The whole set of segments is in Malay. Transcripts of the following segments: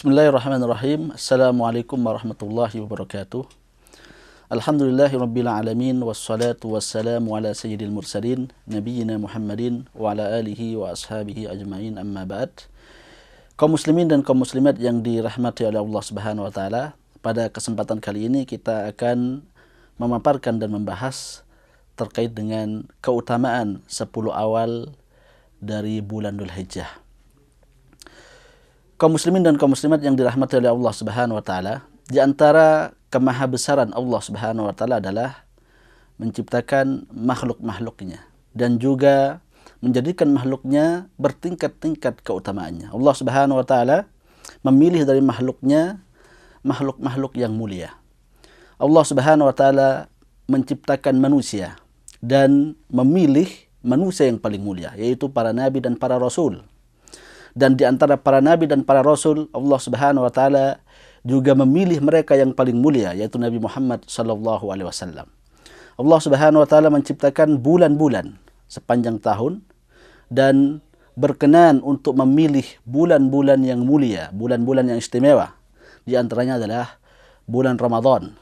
Bismillahirrahmanirrahim. Assalamualaikum warahmatullahi wabarakatuh. Alhamdulillahirabbil alamin wassalatu wassalamu ala sayyidil mursalin nabiyina Muhammadin wa ala alihi wa ashabihi ajmain, amma ba'd. Kaum muslimin dan kaum muslimat yang dirahmati oleh Allah Subhanahu wa taala, pada kesempatan kali ini kita akan memaparkan dan membahas terkait dengan keutamaan 10 awal dari bulan Dzulhijjah. Kaum muslimin dan kaum muslimat yang dirahmati oleh Allah Subhanahu wa taala, di antara kemahabesaran Allah Subhanahu wa taala adalah menciptakan makhluk-makhluknya dan juga menjadikan makhluknya bertingkat-tingkat keutamaannya. Allah Subhanahu wa taala memilih dari makhluknya makhluk-makhluk yang mulia. Allah Subhanahu wa taala menciptakan manusia dan memilih manusia yang paling mulia, yaitu para nabi dan para rasul. Dan di antara para nabi dan para rasul, Allah Subhanahu wa taala juga memilih mereka yang paling mulia, yaitu Nabi Muhammad sallallahu alaihi wasallam. Allah Subhanahu wa taala menciptakan bulan-bulan sepanjang tahun dan berkenan untuk memilih bulan-bulan yang mulia, bulan-bulan yang istimewa. Di antaranya adalah bulan Ramadan.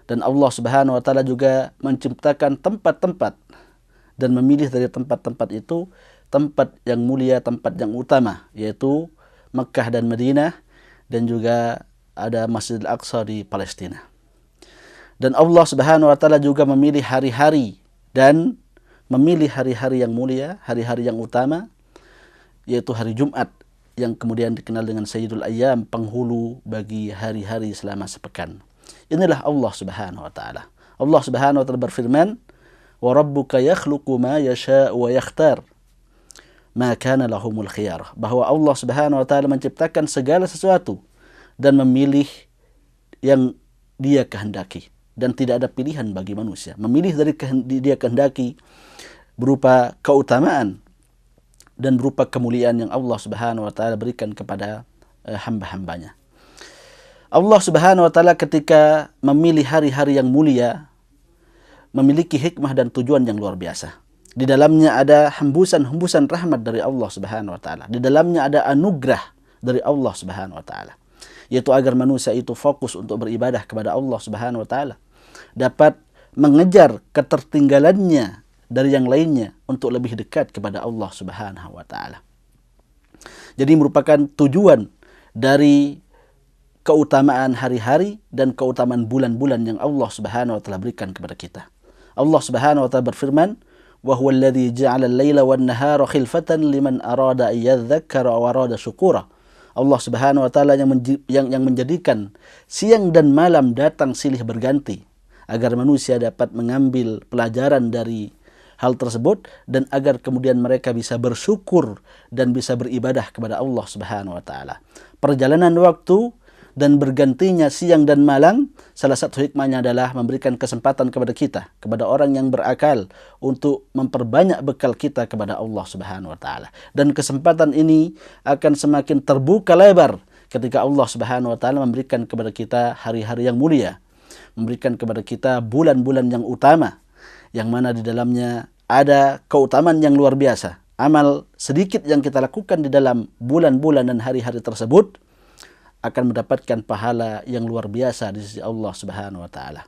Dan Allah Subhanahu wa taala juga menciptakan tempat-tempat dan memilih dari tempat-tempat itu tempat yang mulia, tempat yang utama, yaitu Mekah dan Madinah, dan juga ada Masjidil Aqsa di Palestina. Dan Allah Subhanahu wa taala juga memilih hari-hari dan memilih hari-hari yang mulia, hari-hari yang utama, yaitu hari Jumat, yang kemudian dikenal dengan Sayyidul Ayyam, penghulu bagi hari-hari selama sepekan. Inilah Allah Subhanahu wa taala. Allah Subhanahu wa taala berfirman, "Wa rabbuka yakhluqu ma yasha'u wa yakhtar, ma kana lahumul khiyar." Bahwa Allah Subhanahu wa taala menciptakan segala sesuatu dan memilih yang Dia kehendaki, dan tidak ada pilihan bagi manusia. Memilih dari Dia kehendaki berupa keutamaan dan berupa kemuliaan yang Allah Subhanahu wa taala berikan kepada hamba-hambanya. Allah Subhanahu wa taala ketika memilih hari-hari yang mulia memiliki hikmah dan tujuan yang luar biasa. Di dalamnya ada hembusan-hembusan rahmat dari Allah Subhanahu wa taala. Di dalamnya ada anugerah dari Allah Subhanahu wa taala, yaitu agar manusia itu fokus untuk beribadah kepada Allah Subhanahu wa taala, dapat mengejar ketertinggalannya dari yang lainnya untuk lebih dekat kepada Allah Subhanahu wa taala. Jadi merupakan tujuan dari keutamaan hari-hari dan keutamaan bulan-bulan yang Allah Subhanahu wa taala berikan kepada kita. Allah Subhanahu wa taala berfirman, "Wa huwa alladhi ja'ala al-laila wan-nahara khilfatan liman arada an yadhakkara aw arada syukura." Allah Subhanahu wa taala yang menjadikan siang dan malam datang silih berganti agar manusia dapat mengambil pelajaran dari hal tersebut dan agar kemudian mereka bisa bersyukur dan bisa beribadah kepada Allah Subhanahu wa taala. Perjalanan waktu dan bergantinya siang dan malam, salah satu hikmahnya adalah memberikan kesempatan kepada kita, kepada orang yang berakal, untuk memperbanyak bekal kita kepada Allah Subhanahu wa taala. Dan kesempatan ini akan semakin terbuka lebar ketika Allah Subhanahu wa taala memberikan kepada kita hari-hari yang mulia, memberikan kepada kita bulan-bulan yang utama, yang mana di dalamnya ada keutamaan yang luar biasa. Amal sedikit yang kita lakukan di dalam bulan-bulan dan hari-hari tersebut akan mendapatkan pahala yang luar biasa di sisi Allah Subhanahu wa taala.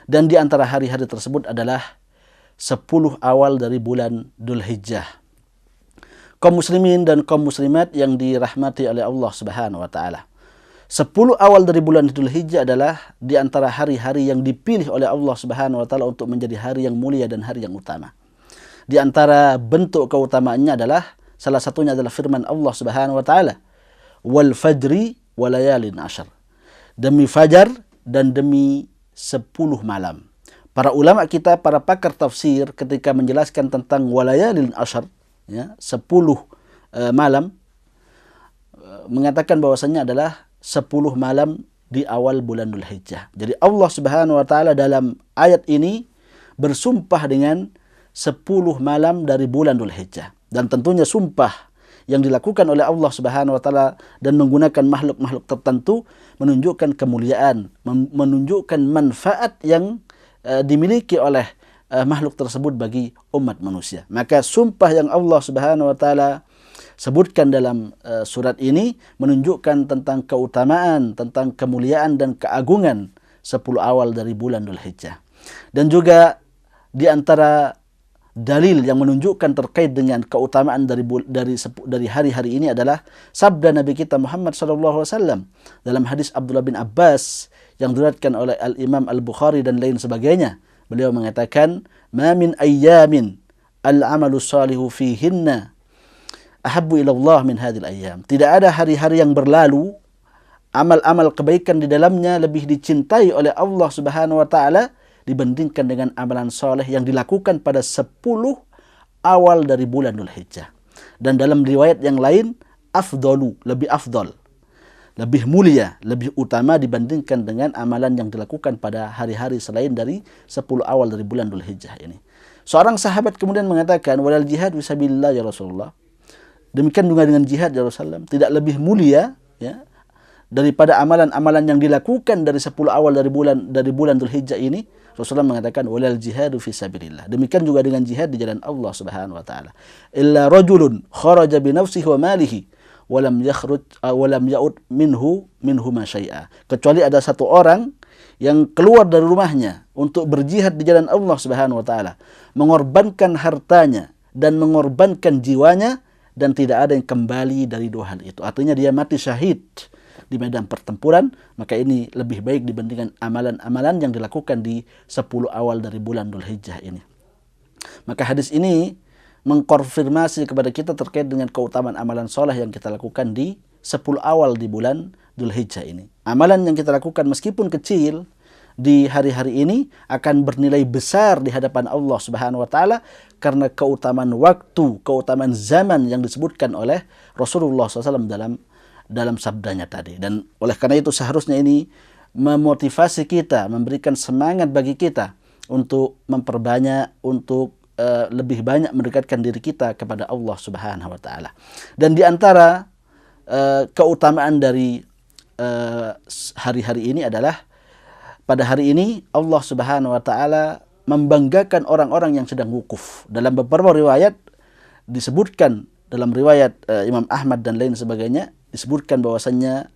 Dan di antara hari-hari tersebut adalah 10 awal dari bulan Dzulhijjah. Kaum muslimin dan kaum muslimat yang dirahmati oleh Allah Subhanahu wa taala, 10 awal dari bulan Dzulhijjah adalah di antara hari-hari yang dipilih oleh Allah Subhanahu wa taala untuk menjadi hari yang mulia dan hari yang utama. Di antara bentuk keutamaannya adalah, salah satunya adalah firman Allah Subhanahu wa taala, "Wal fajri walayalin ashar." Demi fajar dan demi 10 malam. Para ulama kita, para pakar tafsir, ketika menjelaskan tentang walayalin ashar, ya, 10 malam, mengatakan bahwasanya adalah 10 malam di awal bulan Dzulhijjah. Jadi Allah Subhanahu wa taala dalam ayat ini bersumpah dengan 10 malam dari bulan Dzulhijjah. Dan tentunya sumpah yang dilakukan oleh Allah Subhanahu wa taala dan menggunakan makhluk-makhluk tertentu menunjukkan kemuliaan, menunjukkan manfaat yang dimiliki oleh makhluk tersebut bagi umat manusia. Maka sumpah yang Allah Subhanahu wa taala sebutkan dalam surat ini menunjukkan tentang keutamaan, tentang kemuliaan dan keagungan 10 awal dari bulan Dzulhijjah. Dan juga di antara dalil yang menunjukkan terkait dengan keutamaan dari hari-hari ini adalah sabda Nabi kita Muhammad SAW dalam hadis Abdullah bin Abbas yang diriwayatkan oleh Al-Imam Al-Bukhari dan lain sebagainya. Beliau mengatakan, "Ma min ayyamin al-amalu salihu fihinna ahabbu ila Allah min hadhil ayyam." Tidak ada hari-hari yang berlalu amal-amal kebaikan di dalamnya lebih dicintai oleh Allah Subhanahu wa taala dibandingkan dengan amalan soleh yang dilakukan pada 10 awal dari bulan Dzulhijjah. Dan dalam riwayat yang lain, afdalu, lebih afdal, lebih mulia, lebih utama dibandingkan dengan amalan yang dilakukan pada hari-hari selain dari 10 awal dari bulan Dzulhijjah ini. Seorang sahabat kemudian mengatakan, "Walal jihad fisabilillah ya Rasulullah." Demikian juga dengan jihad ya Rasulullah, tidak lebih mulia ya daripada amalan-amalan yang dilakukan dari 10 awal dari bulan Dzulhijjah ini. Rasulullah mengatakan, "Walal jihadu fi sabilillah." Demikian juga dengan jihad di jalan Allah Subhanahu wa taala. "Illa rajulun kharaja bi nafsihi wa malihi wa lam yakhruj wa lam ya'ud minhu ma syai'a." Kecuali ada satu orang yang keluar dari rumahnya untuk berjihad di jalan Allah Subhanahu wa taala, mengorbankan hartanya dan mengorbankan jiwanya dan tidak ada yang kembali dari dua hal itu. Artinya dia mati syahid di medan pertempuran, maka ini lebih baik dibandingkan amalan-amalan yang dilakukan di 10 awal dari bulan Dzulhijjah ini. Maka hadis ini mengkonfirmasi kepada kita terkait dengan keutamaan amalan soleh yang kita lakukan di 10 awal di bulan Dzulhijjah ini. Amalan yang kita lakukan meskipun kecil di hari-hari ini akan bernilai besar di hadapan Allah Subhanahu wa taala karena keutamaan waktu, keutamaan zaman yang disebutkan oleh Rasulullah SAW dalam sabdanya tadi. Dan oleh karena itu seharusnya ini memotivasi kita, memberikan semangat bagi kita untuk memperbanyak, untuk lebih banyak mendekatkan diri kita kepada Allah Subhanahu wa taala. Dan di antara keutamaan dari hari-hari ini adalah pada hari ini Allah Subhanahu wa taala membanggakan orang-orang yang sedang wukuf. Dalam beberapa riwayat disebutkan, dalam riwayat Imam Ahmad dan lain sebagainya, disebutkan bahwasannya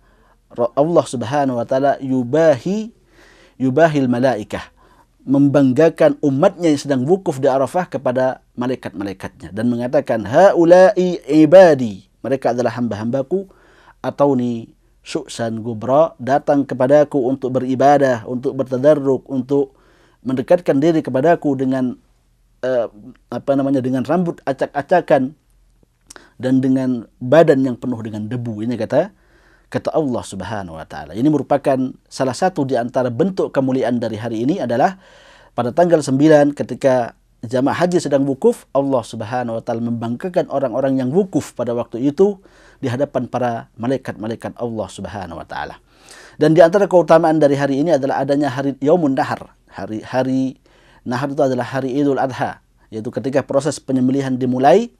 Allah Subhanahu wa taala yubahil malaikah, membanggakan umatnya yang sedang wukuf di Arafah kepada malaikat-malaikatnya dan mengatakan, "Haula'i ibadi." Mereka adalah hamba-hambaku, atau ni syu'san gubra, datang kepadaku untuk beribadah, untuk bertadarruk, untuk mendekatkan diri kepadaku dengan dengan rambut acak-acakan dan dengan badan yang penuh dengan debu. Ini kata Allah Subhanahu wa taala. Ini merupakan salah satu di antara bentuk kemuliaan dari hari ini adalah pada tanggal 9 ketika jamaah haji sedang wukuf, Allah Subhanahu wa taala membanggakan orang-orang yang wukuf pada waktu itu di hadapan para malaikat-malaikat Allah Subhanahu wa taala. Dan di antara keutamaan dari hari ini adalah adanya hari Yaumun Nahar. Hari Nahar itu adalah hari Idul Adha, yaitu ketika proses penyembelihan dimulai.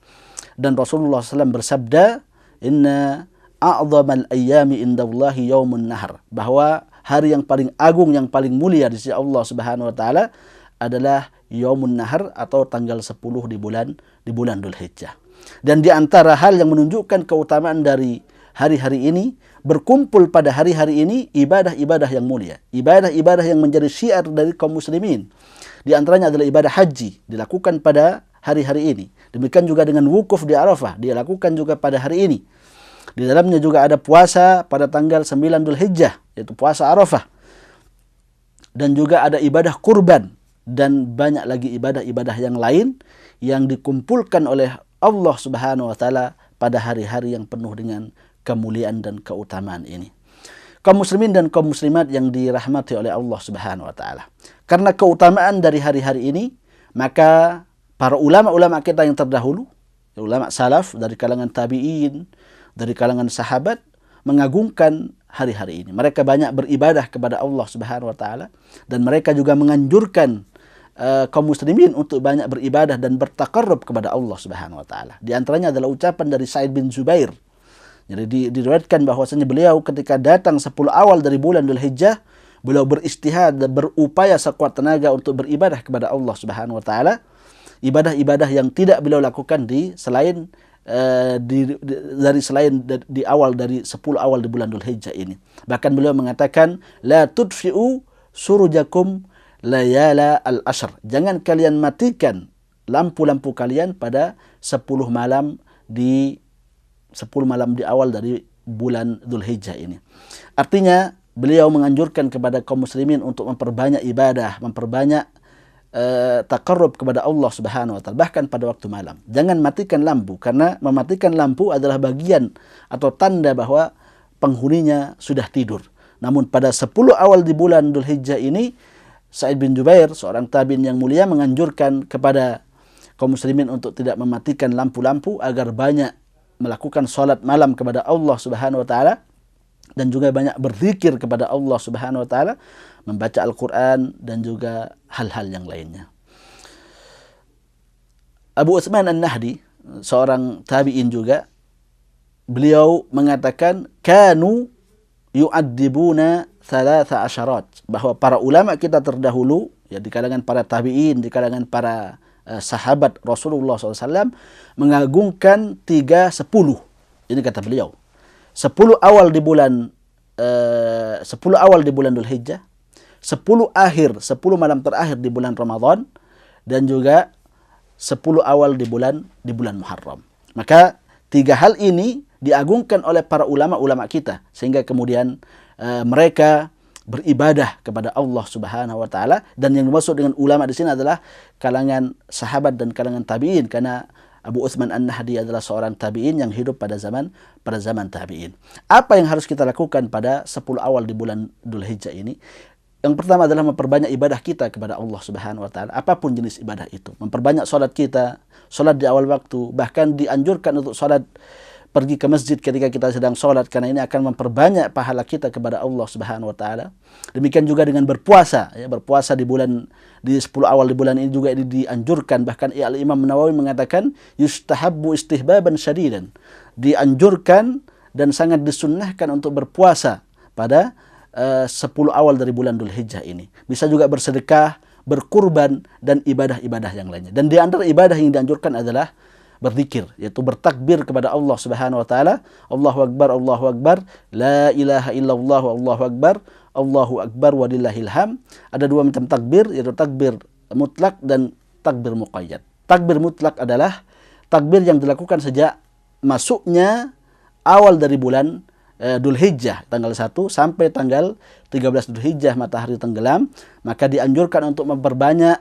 Dan Rasulullah SAW bersabda, "Inna a'zamal ayyami indallahi yaumun nahar." Bahwa hari yang paling agung, yang paling mulia di sisi Allah Subhanahu wa taala adalah Yaumun Nahar atau tanggal 10 di bulan Dzulhijjah. Dan di antara hal yang menunjukkan keutamaan dari hari-hari ini, berkumpul pada hari-hari ini ibadah-ibadah yang mulia, ibadah-ibadah yang menjadi syiar dari kaum muslimin. Di antaranya adalah ibadah haji, dilakukan pada hari-hari ini. Demikian juga dengan wukuf di Arafah, dilakukan juga pada hari ini. Di dalamnya juga ada puasa pada tanggal 9 Dzulhijjah, yaitu puasa Arafah. Dan juga ada ibadah kurban dan banyak lagi ibadah-ibadah yang lain yang dikumpulkan oleh Allah Subhanahu wa taala pada hari-hari yang penuh dengan kemuliaan dan keutamaan ini. Kaum muslimin dan kaum muslimat yang dirahmati oleh Allah Subhanahu wa taala. Karena keutamaan dari hari-hari ini, maka para ulama-ulama kita yang terdahulu, ulama salaf dari kalangan tabi'in, dari kalangan sahabat, mengagungkan hari-hari ini. Mereka banyak beribadah kepada Allah Subhanahu wa taala dan mereka juga menganjurkan kaum muslimin untuk banyak beribadah dan bertaqarrub kepada Allah Subhanahu wa taala. Di antaranya adalah ucapan dari Sa'id bin Zubair. Jadi diriwayatkan bahwasanya beliau ketika datang 10 awal dari bulan Dzulhijjah, beliau beristihad dan berupaya sekuat tenaga untuk beribadah kepada Allah Subhanahu wa taala. Ibadah-ibadah yang tidak beliau lakukan di selain dari selain di awal dari 10 awal di bulan Dzulhijjah ini. Bahkan beliau mengatakan la tudfi'u surujakum layala al-ashr. Jangan kalian matikan lampu-lampu kalian pada 10 malam di awal dari bulan Dzulhijjah ini. Artinya beliau menganjurkan kepada kaum muslimin untuk memperbanyak ibadah, memperbanyak taqarrub kepada Allah Subhanahu wa taala bahkan pada waktu malam. Jangan matikan lampu, karena mematikan lampu adalah bagian atau tanda bahwa penghuninya sudah tidur. Namun pada 10 awal di bulan Dzulhijjah ini, Sa'id bin Jubair, seorang tabi'in yang mulia, menganjurkan kepada kaum muslimin untuk tidak mematikan lampu-lampu agar banyak melakukan salat malam kepada Allah Subhanahu wa taala dan juga banyak berzikir kepada Allah Subhanahu wa taala, membaca Al-Qur'an dan juga hal-hal yang lainnya. Abu Utsman An-Nahdi, seorang tabi'in juga, beliau mengatakan kanu yu'addibuna 13, bahwa para ulama kita terdahulu, ya di kalangan para tabi'in, di kalangan para sahabat Rasulullah SAW, mengagungkan 10. Ini kata beliau. 10 awal di bulan 10 awal di bulan Dzulhijjah, 10 malam terakhir di bulan Ramadan, dan juga 10 awal di bulan Muharram. Maka 3 hal ini diagungkan oleh para ulama-ulama kita, sehingga kemudian mereka beribadah kepada Allah Subhanahu wa taala, dan yang dimaksud dengan ulama di sini adalah kalangan sahabat dan kalangan tabi'in, karena Abu Utsman An-Nahdi adalah seorang tabi'in yang hidup pada zaman tabi'in. Apa yang harus kita lakukan pada 10 awal di bulan Dzulhijjah ini? Yang pertama adalah memperbanyak ibadah kita kepada Allah Subhanahu wa taala, apapun jenis ibadah itu. Memperbanyak salat kita, salat di awal waktu, bahkan dianjurkan untuk salat pergi ke masjid ketika kita sedang sholat, karena ini akan memperbanyak pahala kita kepada Allah Subhanahu wa taala. Demikian juga dengan berpuasa, ya, berpuasa di 10 awal di bulan ini juga ini dianjurkan. Bahkan Al-Imam Nawawi mengatakan yustahabbu istihbaban syadidan. Dianjurkan dan sangat disunnahkan untuk berpuasa pada 10 awal dari bulan Dzulhijjah ini. Bisa juga bersedekah, berkurban, dan ibadah-ibadah yang lainnya. Dan di antara ibadah yang dianjurkan adalah berzikir, yaitu bertakbir kepada Allah Subhanahu wa taala. Allahu akbar, la ilaha illallah, Allahu akbar walillahil ham. Ada 2 macam takbir, yaitu takbir mutlak dan takbir muqayyad. Takbir mutlak adalah takbir yang dilakukan sejak masuknya awal dari bulan Dzulhijjah, tanggal 1 sampai tanggal 13 Dzulhijjah matahari tenggelam. Maka dianjurkan untuk memperbanyak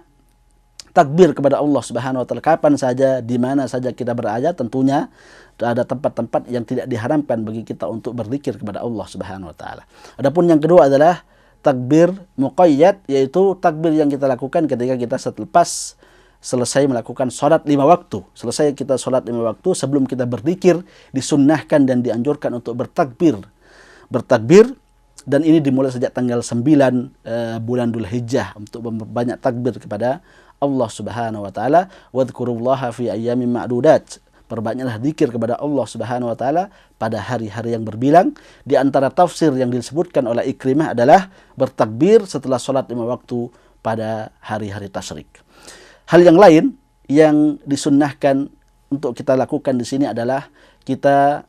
takbir kepada Allah Subhanahu wa taala kapan saja, di mana saja kita berada. Tentunya ada tempat-tempat yang tidak diharamkan bagi kita untuk berzikir kepada Allah Subhanahu wa taala. Adapun yang kedua adalah takbir muqayyad, yaitu takbir yang kita lakukan ketika kita selepas selesai melakukan sholat 5 waktu. Selesai kita sholat 5 waktu, sebelum kita berzikir, disunnahkan dan dianjurkan untuk bertakbir. Dan ini dimulai sejak tanggal 9 bulan Dzulhijjah untuk memperbanyak takbir kepada Allah Subhanahu wa taala. Wadhkurullaha fi ayyamin ma'dudat. Perbanyaklah zikir kepada Allah Subhanahu wa taala pada hari-hari yang berbilang. Di antara tafsir yang disebutkan oleh Ikrimah adalah bertakbir setelah sholat 5 waktu pada hari-hari tasyrik. Hal yang lain yang disunnahkan untuk kita lakukan di sini adalah kita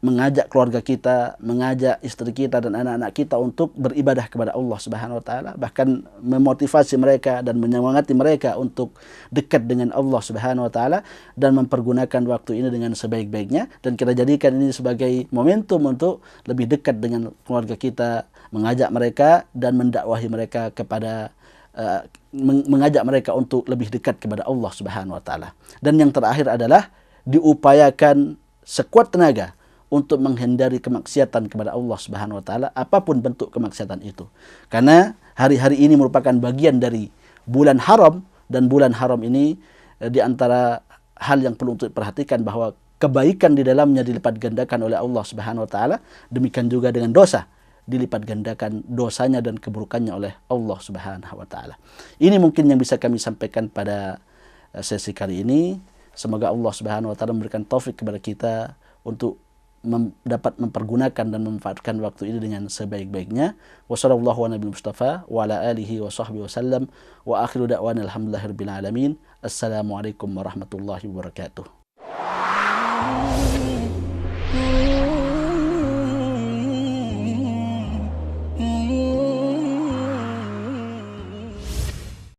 mengajak keluarga kita, mengajak istri kita dan anak-anak kita untuk beribadah kepada Allah Subhanahu wa taala, bahkan memotivasi mereka dan menyemangati mereka untuk dekat dengan Allah Subhanahu wa taala dan mempergunakan waktu ini dengan sebaik-baiknya, dan kita jadikan ini sebagai momentum untuk lebih dekat dengan keluarga kita, mengajak mereka dan mendakwahi mereka kepada mengajak mereka untuk lebih dekat kepada Allah Subhanahu wa taala. Dan yang terakhir adalah diupayakan sekuat tenaga untuk menghindari kemaksiatan kepada Allah Subhanahu wa taala, apapun bentuk kemaksiatan itu. Karena hari-hari ini merupakan bagian dari bulan haram, dan bulan haram ini di antara hal yang perlu untuk diperhatikan bahwa kebaikan di dalamnya dilipat gandakan oleh Allah Subhanahu wa taala, demikian juga dengan dosa dilipat gandakan dosanya dan keburukannya oleh Allah Subhanahu wa taala. Ini mungkin yang bisa kami sampaikan pada sesi kali ini. Semoga Allah Subhanahu wa taala memberikan taufik kepada kita untuk dapat mempergunakan dan memanfaatkan waktu ini dengan sebaik-baiknya. Wassallallahu ala nabiyil Mustafa wa ala alihi wa sahbihi wasallam wa akhiru da'wana alhamdulillahirabbil alamin. Assalamualaikum warahmatullahi wabarakatuh.